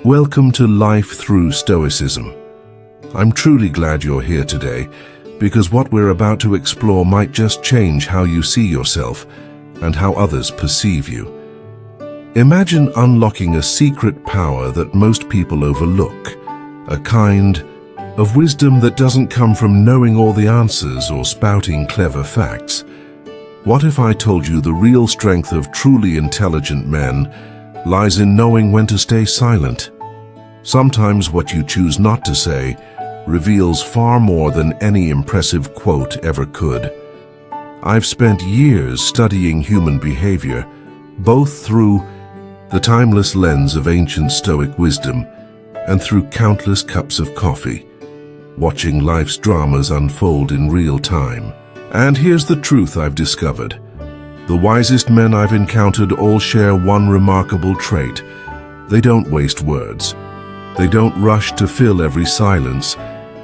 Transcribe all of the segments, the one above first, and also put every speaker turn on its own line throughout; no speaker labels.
Welcome to Life Through Stoicism. I'm truly glad you're here today, because what we're about to explore might just change how you see yourself and how others perceive you. Imagine unlocking a secret power that most people overlook, a kind of wisdom that doesn't come from knowing all the answers or spouting clever facts. What if I told you the real strength of truly intelligent men lies in knowing when to stay silent? Sometimes what you choose not to say reveals far more than any impressive quote ever could. I've spent years studying human behavior, both through the timeless lens of ancient Stoic wisdom and through countless cups of coffee, watching life's dramas unfold in real time. And here's the truth I've discovered. The wisest men I've encountered all share one remarkable trait. They don't waste words. They don't rush to fill every silence,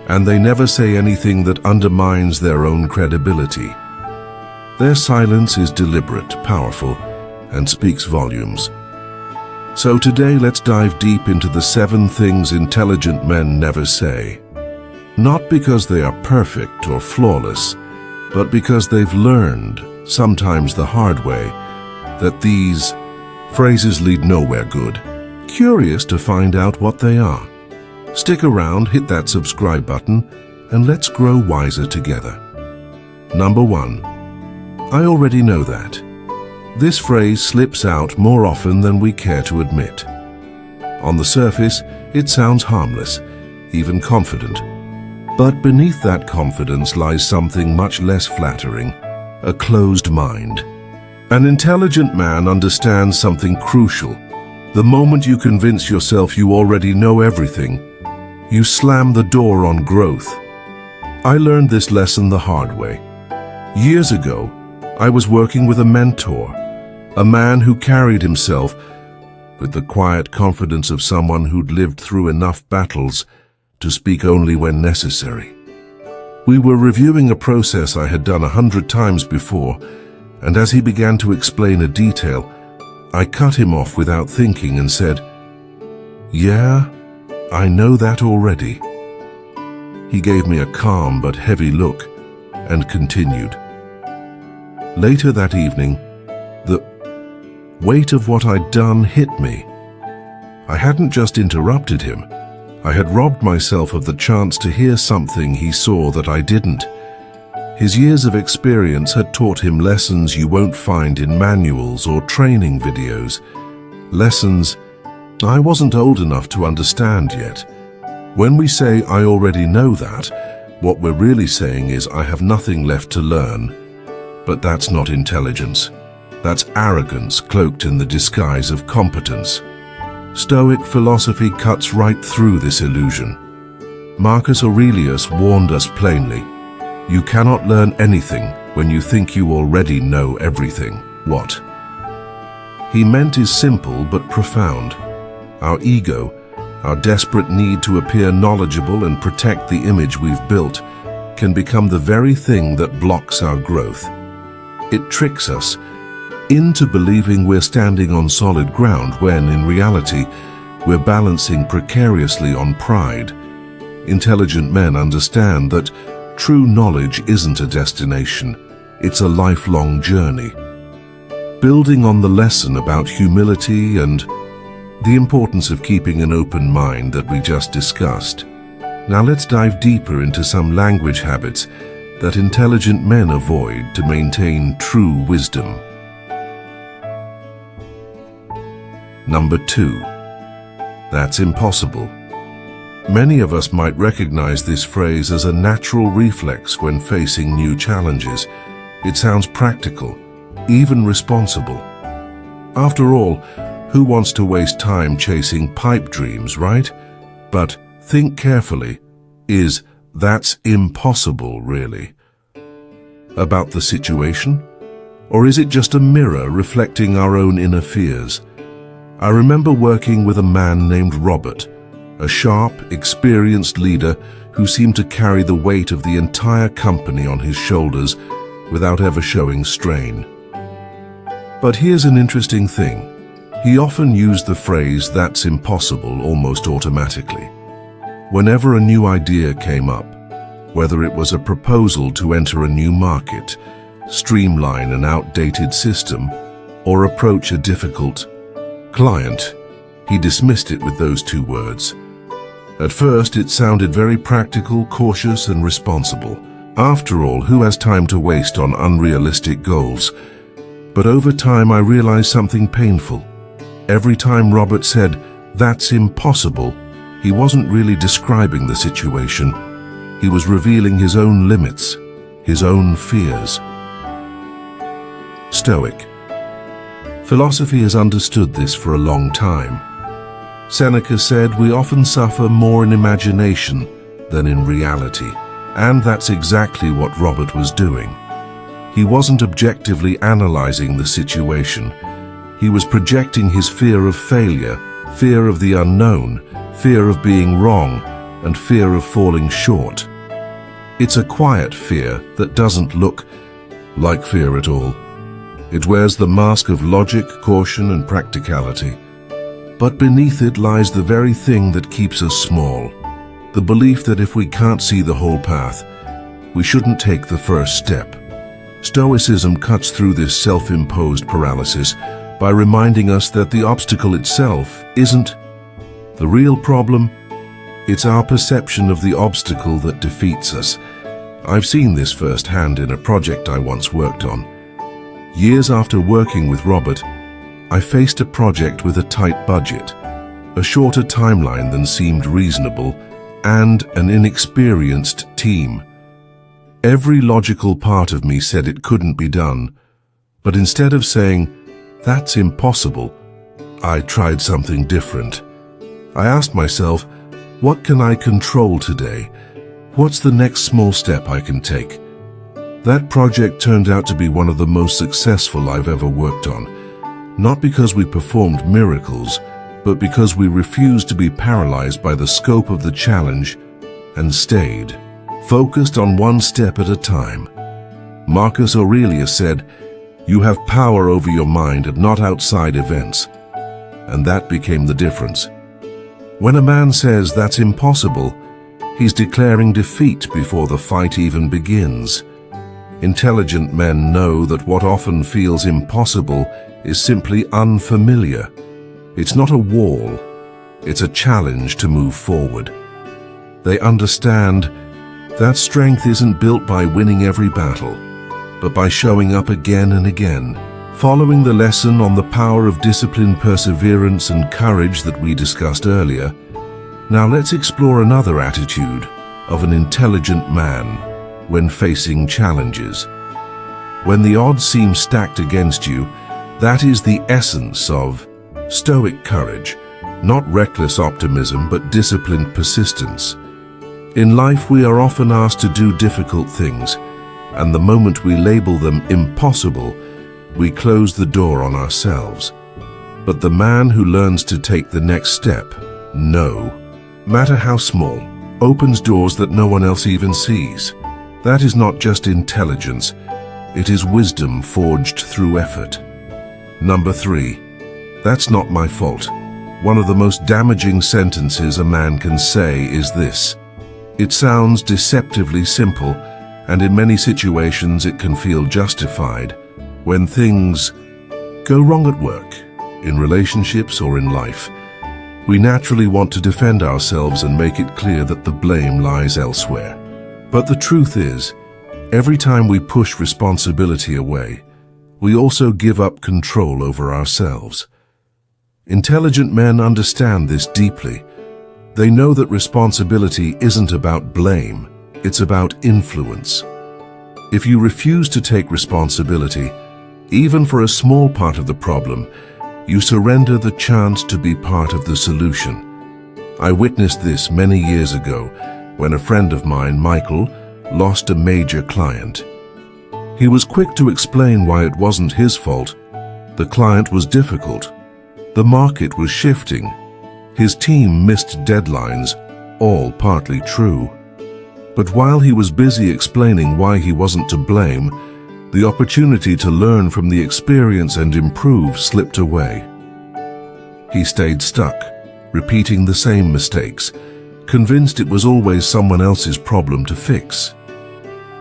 and they never say anything that undermines their own credibility. Their silence is deliberate, powerful, and speaks volumes. So today let's dive deep into the 7 things intelligent men never say. Not because they are perfect or flawless, but because they've learned, sometimes the hard way, that these phrases lead nowhere good. Curious to find out what they are? Stick around, hit that subscribe button, and let's grow wiser together. Number 1. I already know that. This phrase slips out more often than we care to admit. On the surface, it sounds harmless, even confident. But beneath that confidence lies something much less flattering, a closed mind. An intelligent man understands something crucial. The moment you convince yourself you already know everything, you slam the door on growth. I learned this lesson the hard way. Years ago, I was working with a mentor, a man who carried himself with the quiet confidence of someone who'd lived through enough battles to speak only when necessary. We were reviewing a process I had done 100 times before, and as he began to explain a detail, I cut him off without thinking and said, "Yeah, I know that already." He gave me a calm but heavy look and continued. Later that evening, the weight of what I'd done hit me. I hadn't just interrupted him. I had robbed myself of the chance to hear something he saw that I didn't. His years of experience had taught him lessons you won't find in manuals or training videos. Lessons I wasn't old enough to understand yet. When we say I already know that, what we're really saying is I have nothing left to learn. But that's not intelligence. That's arrogance cloaked in the disguise of competence. Stoic philosophy cuts right through this illusion. Marcus Aurelius warned us plainly, "You cannot learn anything when you think you already know everything." What he meant is simple but profound. Our ego, our desperate need to appear knowledgeable and protect the image we've built, can become the very thing that blocks our growth. It tricks us into believing we're standing on solid ground when, in reality, we're balancing precariously on pride. Intelligent men understand that true knowledge isn't a destination, it's a lifelong journey. Building on the lesson about humility and the importance of keeping an open mind that we just discussed, now let's dive deeper into some language habits that intelligent men avoid to maintain true wisdom. Number 2. That's impossible. Many of us might recognize this phrase as a natural reflex when facing new challenges. It sounds practical, even responsible. After all, who wants to waste time chasing pipe dreams, right? But think carefully. Is "that's impossible" really about the situation? Or is it just a mirror reflecting our own inner fears? I remember working with a man named Robert, a sharp, experienced leader who seemed to carry the weight of the entire company on his shoulders without ever showing strain. But here's an interesting thing. He often used the phrase, "that's impossible," almost automatically. Whenever a new idea came up, whether it was a proposal to enter a new market, streamline an outdated system, or approach a difficult client, he dismissed it with those two words. At first, it sounded very practical, cautious, and responsible. After all, who has time to waste on unrealistic goals? But over time, I realized something painful. Every time Robert said, "that's impossible," he wasn't really describing the situation. He was revealing his own limits, his own fears. Stoic. Philosophy has understood this for a long time. Seneca said, "We often suffer more in imagination than in reality." And that's exactly what Robert was doing. He wasn't objectively analyzing the situation. He was projecting his fear of failure, fear of the unknown, fear of being wrong, and fear of falling short. It's a quiet fear that doesn't look like fear at all. It wears the mask of logic, caution, and practicality. But beneath it lies the very thing that keeps us small. The belief that if we can't see the whole path, we shouldn't take the first step. Stoicism cuts through this self-imposed paralysis by reminding us that the obstacle itself isn't the real problem. It's our perception of the obstacle that defeats us. I've seen this firsthand in a project I once worked on. Years after working with Robert, I faced a project with a tight budget, a shorter timeline than seemed reasonable, and an inexperienced team. Every logical part of me said it couldn't be done, but instead of saying, "that's impossible," I tried something different. I asked myself, what can I control today? What's the next small step I can take? That project turned out to be one of the most successful I've ever worked on, not because we performed miracles, but because we refused to be paralyzed by the scope of the challenge and stayed focused on one step at a time. Marcus Aurelius said, "You have power over your mind and not outside events." And that became the difference. When a man says that's impossible, he's declaring defeat before the fight even begins. Intelligent men know that what often feels impossible is simply unfamiliar. It's not a wall, it's a challenge to move forward. They understand that strength isn't built by winning every battle, but by showing up again and again, following the lesson on the power of discipline, perseverance, and courage that we discussed earlier. Now let's explore another attitude of an intelligent man when facing challenges. When the odds seem stacked against you, that is the essence of Stoic courage, not reckless optimism, but disciplined persistence. In life, we are often asked to do difficult things, and the moment we label them impossible, we close the door on ourselves. But the man who learns to take the next step, no matter how small, opens doors that no one else even sees. That is not just intelligence, it is wisdom forged through effort. Number 3, that's not my fault. One of the most damaging sentences a man can say is this. It sounds deceptively simple, and in many situations it can feel justified. When things go wrong at work, in relationships, or in life, we naturally want to defend ourselves and make it clear that the blame lies elsewhere. But the truth is, every time we push responsibility away, we also give up control over ourselves. Intelligent men understand this deeply. They know that responsibility isn't about blame, it's about influence. If you refuse to take responsibility, even for a small part of the problem, you surrender the chance to be part of the solution. I witnessed this many years ago when a friend of mine, Michael, lost a major client. He was quick to explain why it wasn't his fault. The client was difficult. The market was shifting. His team missed deadlines, all partly true. But while he was busy explaining why he wasn't to blame, the opportunity to learn from the experience and improve slipped away. He stayed stuck, repeating the same mistakes, convinced it was always someone else's problem to fix.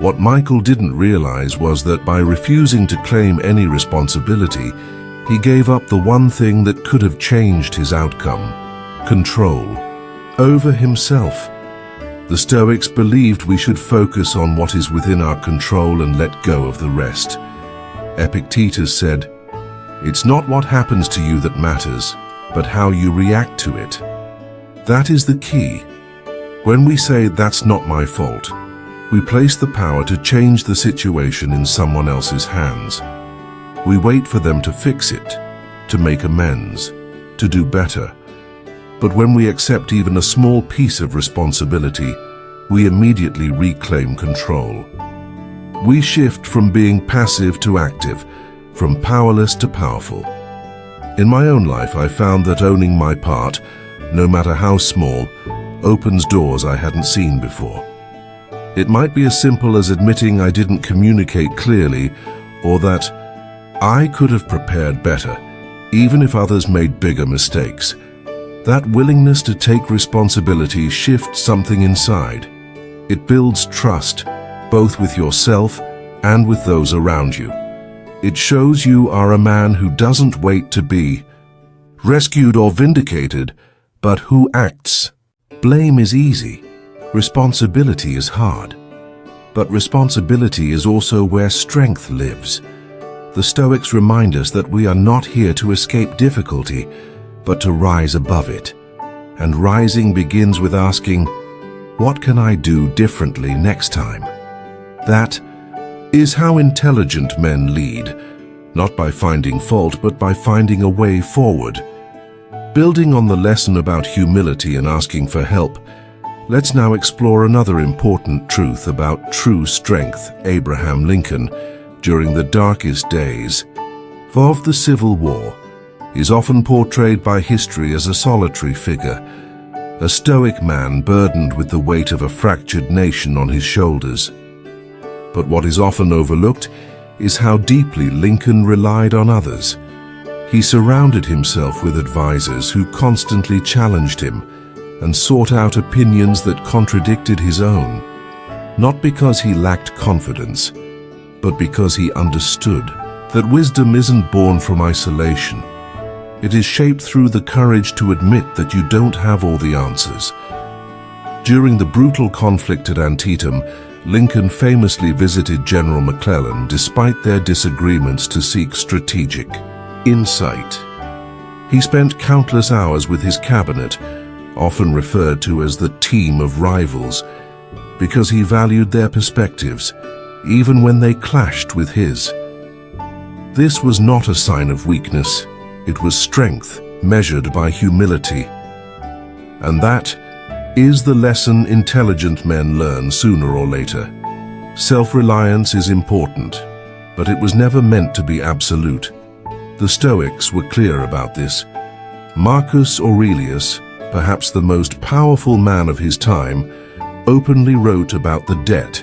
What Michael didn't realize was that by refusing to claim any responsibility, he gave up the one thing that could have changed his outcome: control over himself. The Stoics believed we should focus on what is within our control and let go of the rest. Epictetus said, "It's not what happens to you that matters, but how you react to it." That is the key. When we say, "That's not my fault," we place the power to change the situation in someone else's hands. We wait for them to fix it, to make amends, to do better. But when we accept even a small piece of responsibility, we immediately reclaim control. We shift from being passive to active, from powerless to powerful. In my own life, I found that owning my part, no matter how small, opens doors I hadn't seen before. It might be as simple as admitting I didn't communicate clearly, or that I could have prepared better, even if others made bigger mistakes. That willingness to take responsibility shifts something inside. It builds trust, both with yourself and with those around you. It shows you are a man who doesn't wait to be rescued or vindicated, but who acts. Blame is easy. Responsibility is hard. But responsibility is also where strength lives. The Stoics remind us that we are not here to escape difficulty, but to rise above it. And rising begins with asking, what can I do differently next time? That is how intelligent men lead, not by finding fault, but by finding a way forward. Building on the lesson about humility and asking for help, let's now explore another important truth about true strength. Abraham Lincoln, during the darkest days of the Civil War, is often portrayed by history as a solitary figure, a stoic man burdened with the weight of a fractured nation on his shoulders. But what is often overlooked is how deeply Lincoln relied on others. He surrounded himself with advisors who constantly challenged him and sought out opinions that contradicted his own, not because he lacked confidence, but because he understood that wisdom isn't born from isolation. It is shaped through the courage to admit that you don't have all the answers. During the brutal conflict at Antietam, Lincoln famously visited General McClellan despite their disagreements to seek strategic insight. He spent countless hours with his cabinet, often referred to as the team of rivals, because he valued their perspectives, even when they clashed with his. This was not a sign of weakness. It was strength measured by humility. And that is the lesson intelligent men learn sooner or later. Self-reliance is important, but it was never meant to be absolute. The Stoics were clear about this. Marcus Aurelius, perhaps the most powerful man of his time, openly wrote about the debt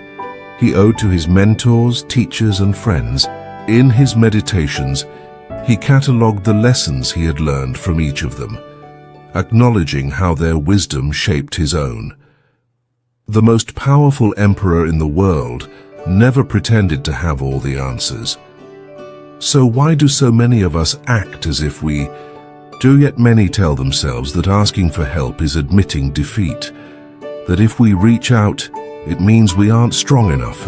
he owed to his mentors, teachers, and friends. In his meditations, he catalogued the lessons he had learned from each of them, acknowledging how their wisdom shaped his own. The most powerful emperor in the world never pretended to have all the answers. So why do so many of us act as if we do? Yet many tell themselves that asking for help is admitting defeat, that if we reach out, it means we aren't strong enough.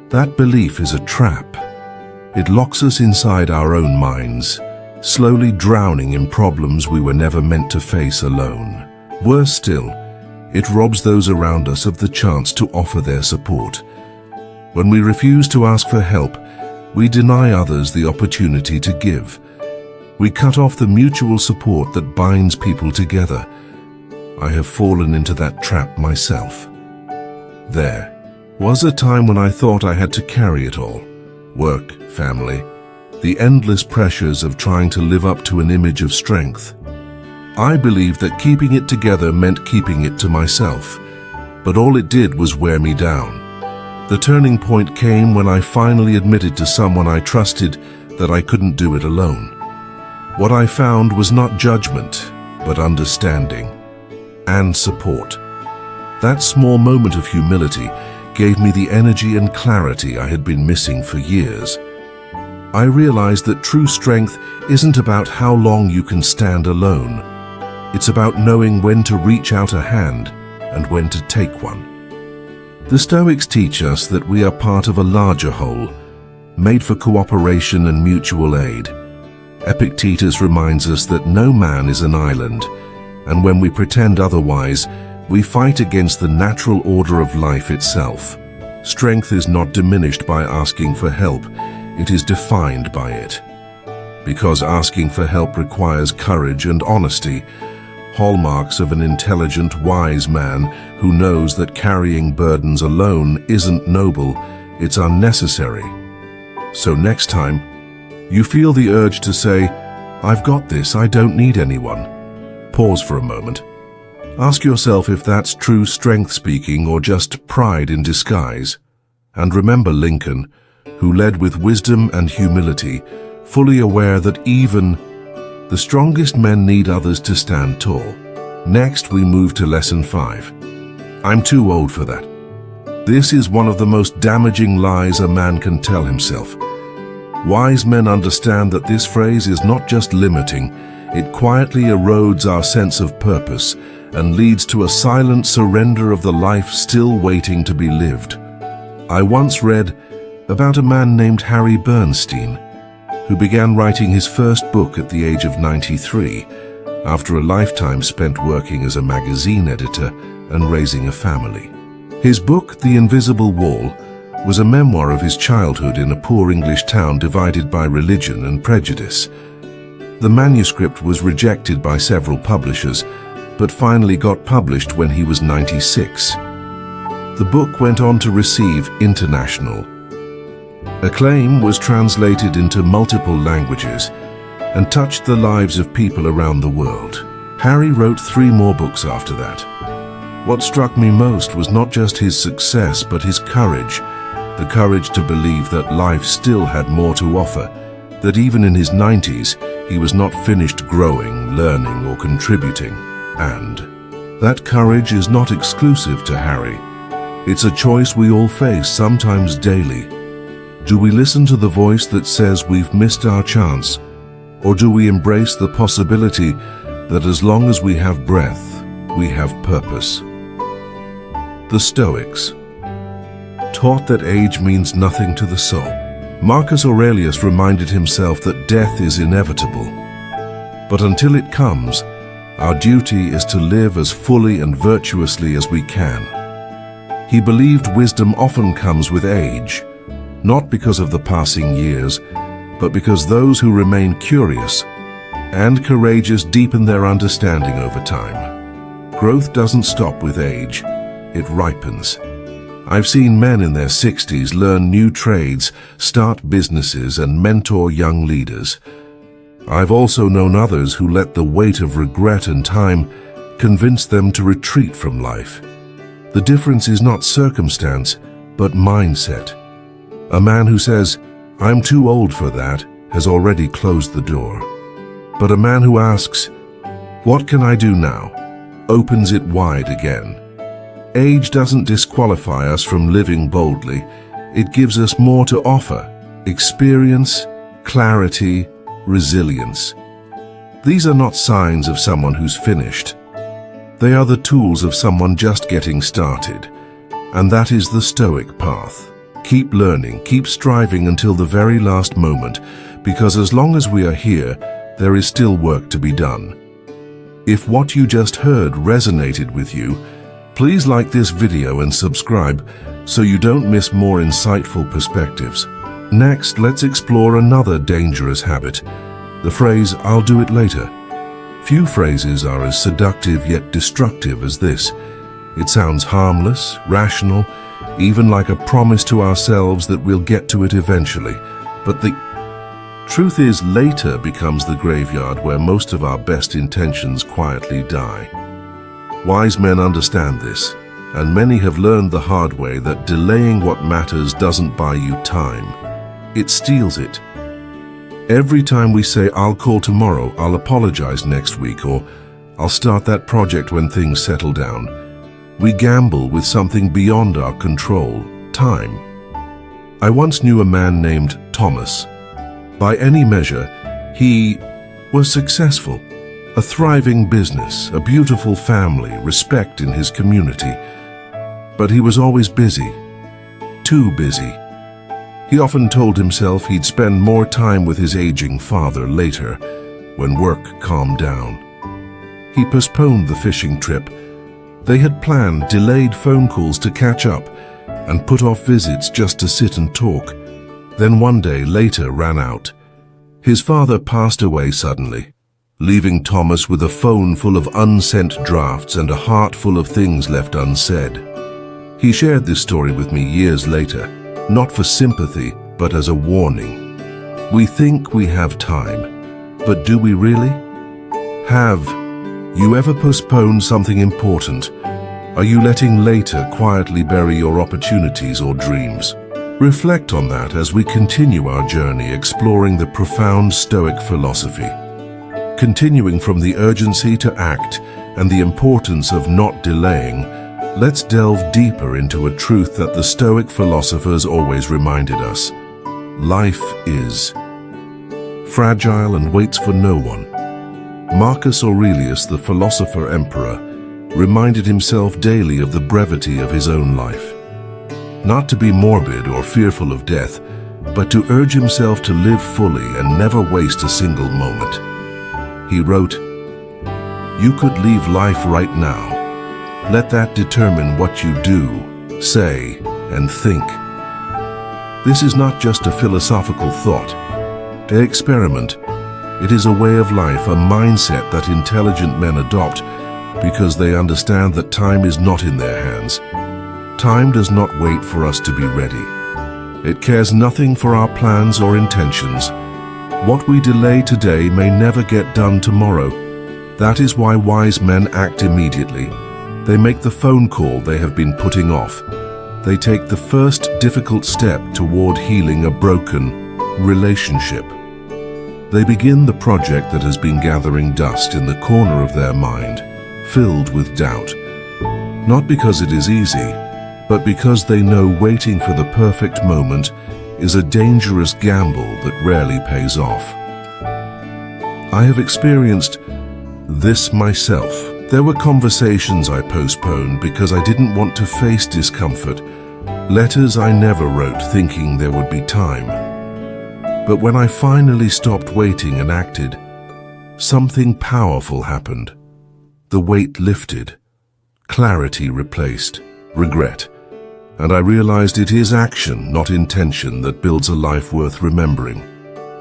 That belief is a trap. It locks us inside our own minds, slowly drowning in problems we were never meant to face alone. Worse still, it robs those around us of the chance to offer their support. When we refuse to ask for help, we deny others the opportunity to give. We cut off the mutual support that binds people together. I have fallen into that trap myself. There was a time when I thought I had to carry it all. Work, family, the endless pressures of trying to live up to an image of strength. I believed that keeping it together meant keeping it to myself, but all it did was wear me down. The turning point came when I finally admitted to someone I trusted that I couldn't do it alone. What I found was not judgment, but understanding and support. That small moment of humility gave me the energy and clarity I had been missing for years. I realized that true strength isn't about how long you can stand alone. It's about knowing when to reach out a hand and when to take one. The Stoics teach us that we are part of a larger whole, made for cooperation and mutual aid. Epictetus reminds us that no man is an island, and when we pretend otherwise, we fight against the natural order of life itself. Strength is not diminished by asking for help, it is defined by it. Because asking for help requires courage and honesty, hallmarks of an intelligent, wise man who knows that carrying burdens alone isn't noble, it's unnecessary. So next time, you feel the urge to say, "I've got this, I don't need anyone." Pause for a moment. Ask yourself if that's true strength speaking or just pride in disguise. And remember Lincoln, who led with wisdom and humility, fully aware that even the strongest men need others to stand tall. Next, we move to lesson 5. I'm too old for that. This is one of the most damaging lies a man can tell himself. Wise men understand that this phrase is not just limiting, it quietly erodes our sense of purpose and leads to a silent surrender of the life still waiting to be lived. I once read about a man named Harry Bernstein, who began writing his first book at the age of 93, after a lifetime spent working as a magazine editor and raising a family. His book, The Invisible Wall, was a memoir of his childhood in a poor English town divided by religion and prejudice. The manuscript was rejected by several publishers, but finally got published when he was 96. The book went on to receive international acclaim, was translated into multiple languages, and touched the lives of people around the world. Harry wrote 3 more books after that. What struck me most was not just his success, but his courage. The courage to believe that life still had more to offer, that even in his 90s, he was not finished growing, learning, or contributing. And that courage is not exclusive to Harry. It's a choice we all face, sometimes daily. Do we listen to the voice that says we've missed our chance, or do we embrace the possibility that as long as we have breath, we have purpose? The Stoics taught that age means nothing to the soul. Marcus Aurelius reminded himself that death is inevitable. But until it comes, our duty is to live as fully and virtuously as we can. He believed wisdom often comes with age, not because of the passing years, but because those who remain curious and courageous deepen their understanding over time. Growth doesn't stop with age, it ripens. I've seen men in their 60s learn new trades, start businesses, and mentor young leaders. I've also known others who let the weight of regret and time convince them to retreat from life. The difference is not circumstance, but mindset. A man who says, "I'm too old for that," has already closed the door. But a man who asks, "What can I do now?" opens it wide again. Age doesn't disqualify us from living boldly. It gives us more to offer: experience, clarity, resilience. These are not signs of someone who's finished. They are the tools of someone just getting started. And that is the Stoic path. Keep learning, keep striving until the very last moment, because as long as we are here, there is still work to be done. If what you just heard resonated with you, please like this video and subscribe so you don't miss more insightful perspectives. Next, let's explore another dangerous habit, the phrase, "I'll do it later." Few phrases are as seductive yet destructive as this. It sounds harmless, rational, even like a promise to ourselves that we'll get to it eventually. But the truth is, later becomes the graveyard where most of our best intentions quietly die. Wise men understand this, and many have learned the hard way that delaying what matters doesn't buy you time. It steals it. Every time we say, "I'll call tomorrow," "I'll apologize next week," or "I'll start that project when things settle down," we gamble with something beyond our control: time. I once knew a man named Thomas. By any measure, he was successful. A thriving business, a beautiful family, respect in his community. But he was always busy. Too busy. He often told himself he'd spend more time with his aging father later, when work calmed down. He postponed the fishing trip. They had planned delayed phone calls to catch up and put off visits just to sit and talk. Then one day later ran out. His father passed away suddenly, leaving Thomas with a phone full of unsent drafts and a heart full of things left unsaid. He shared this story with me years later, not for sympathy, but as a warning. We think we have time, but do we really? Have you ever postponed something important? Are you letting later quietly bury your opportunities or dreams? Reflect on that as we continue our journey exploring the profound Stoic philosophy. Continuing from the urgency to act and the importance of not delaying, let's delve deeper into a truth that the Stoic philosophers always reminded us. Life is fragile and waits for no one. Marcus Aurelius, the philosopher emperor, reminded himself daily of the brevity of his own life. Not to be morbid or fearful of death, but to urge himself to live fully and never waste a single moment. He wrote, "You could leave life right now. Let that determine what you do, say, and think." This is not just a philosophical thought, an experiment. It is a way of life, a mindset that intelligent men adopt because they understand that time is not in their hands. Time does not wait for us to be ready. It cares nothing for our plans or intentions. What we delay today may never get done tomorrow. That is why wise men act immediately. They make the phone call they have been putting off. They take the first difficult step toward healing a broken relationship. They begin the project that has been gathering dust in the corner of their mind, filled with doubt. Not because it is easy, but because they know waiting for the perfect moment is a dangerous gamble that rarely pays off. I have experienced this myself. There were conversations I postponed because I didn't want to face discomfort, letters I never wrote thinking there would be time. But when I finally stopped waiting and acted, something powerful happened. The weight lifted, clarity replaced regret, and I realized it is action, not intention, that builds a life worth remembering.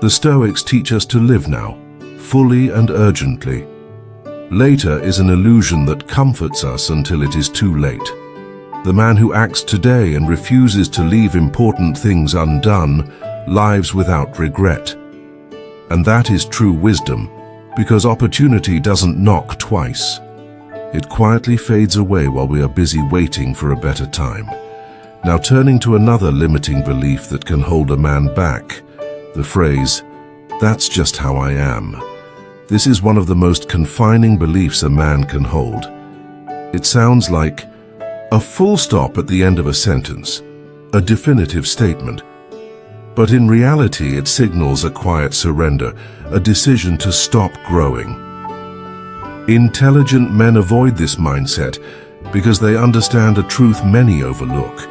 The Stoics teach us to live now, fully and urgently. Later is an illusion that comforts us until it is too late. The man who acts today and refuses to leave important things undone lives without regret. And that is true wisdom, because opportunity doesn't knock twice. It quietly fades away while we are busy waiting for a better time. Now turning to another limiting belief that can hold a man back, the phrase, "That's just how I am." This is one of the most confining beliefs a man can hold. It sounds like a full stop at the end of a sentence, a definitive statement. But in reality, it signals a quiet surrender, a decision to stop growing. Intelligent men avoid this mindset because they understand a truth many overlook.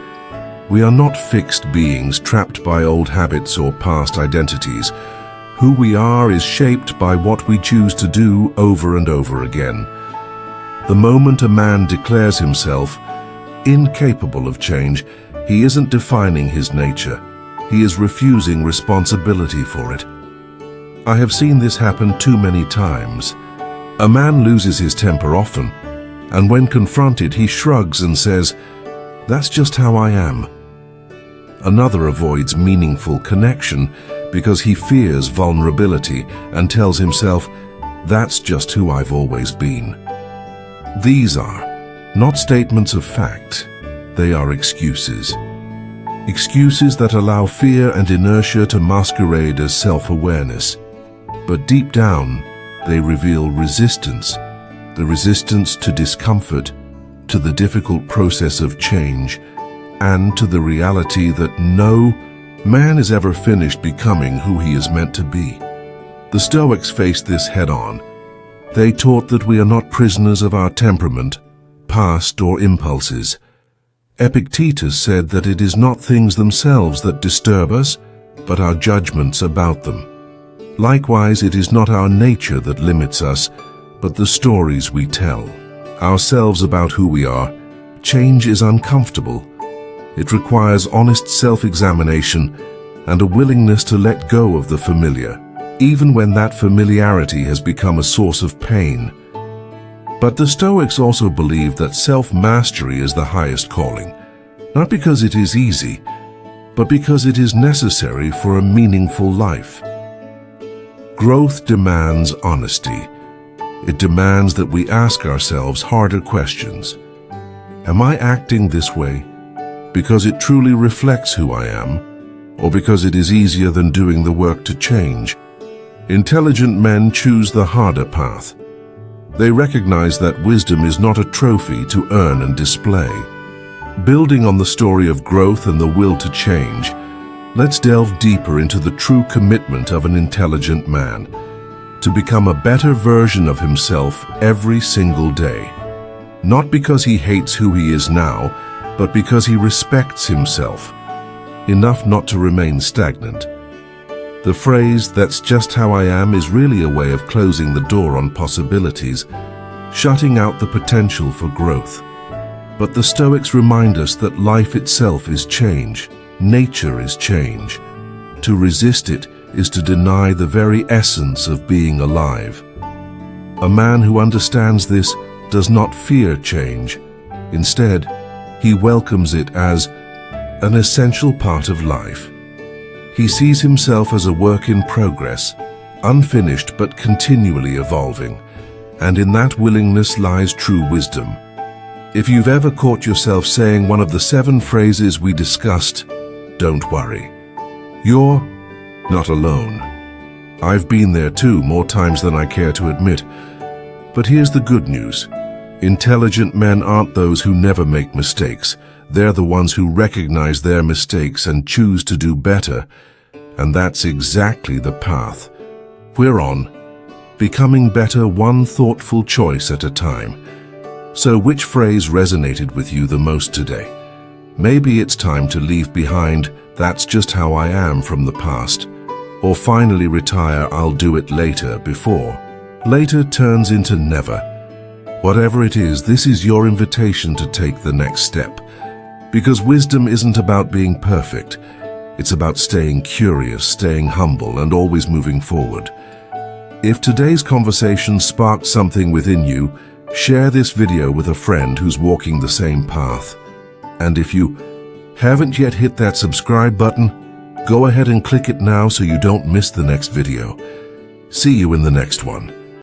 We are not fixed beings trapped by old habits or past identities. Who we are is shaped by what we choose to do over and over again. The moment a man declares himself incapable of change, he isn't defining his nature. He is refusing responsibility for it. I have seen this happen too many times. A man loses his temper often, and when confronted, he shrugs and says, "That's just how I am." Another avoids meaningful connection because he fears vulnerability and tells himself, "That's just who I've always been." These are not statements of fact, they are excuses. Excuses that allow fear and inertia to masquerade as self-awareness. But deep down, they reveal resistance, the resistance to discomfort, to the difficult process of change, and to the reality that no man is ever finished becoming who he is meant to be. The Stoics faced this head-on. They taught that we are not prisoners of our temperament, past, or impulses. Epictetus said that it is not things themselves that disturb us, but our judgments about them. Likewise, it is not our nature that limits us, but the stories we tell ourselves about who we are. Change is uncomfortable. It requires honest self-examination and a willingness to let go of the familiar, even when that familiarity has become a source of pain. But the Stoics also believed that self-mastery is the highest calling, not because it is easy, but because it is necessary for a meaningful life. Growth demands honesty. It demands that we ask ourselves harder questions. Am I acting this way because it truly reflects who I am, or because it is easier than doing the work to change? Intelligent men choose the harder path. They recognize that wisdom is not a trophy to earn and display. Building on the story of growth and the will to change, let's delve deeper into the true commitment of an intelligent man, to become a better version of himself every single day. Not because he hates who he is now, but because he respects himself enough not to remain stagnant. The phrase, "that's just how I am," is really a way of closing the door on possibilities, shutting out the potential for growth. But the Stoics remind us that life itself is change, nature is change. To resist it is to deny the very essence of being alive. A man who understands this does not fear change. Instead, he welcomes it as an essential part of life. He sees himself as a work in progress, unfinished but continually evolving, and in that willingness lies true wisdom. If you've ever caught yourself saying one of the 7 phrases we discussed, don't worry. You're not alone. I've been there too, more times than I care to admit. But here's the good news. Intelligent men aren't those who never make mistakes. They're the ones who recognize their mistakes and choose to do better. And that's exactly the path we're on, becoming better one thoughtful choice at a time. So which phrase resonated with you the most today? Maybe it's time to leave behind "that's just how I am" from the past, or finally retire "I'll do it later" before later turns into never. Whatever it is, this is your invitation to take the next step. Because wisdom isn't about being perfect. It's about staying curious, staying humble, and always moving forward. If today's conversation sparked something within you, share this video with a friend who's walking the same path. And if you haven't yet hit that subscribe button, go ahead and click it now so you don't miss the next video. See you in the next one.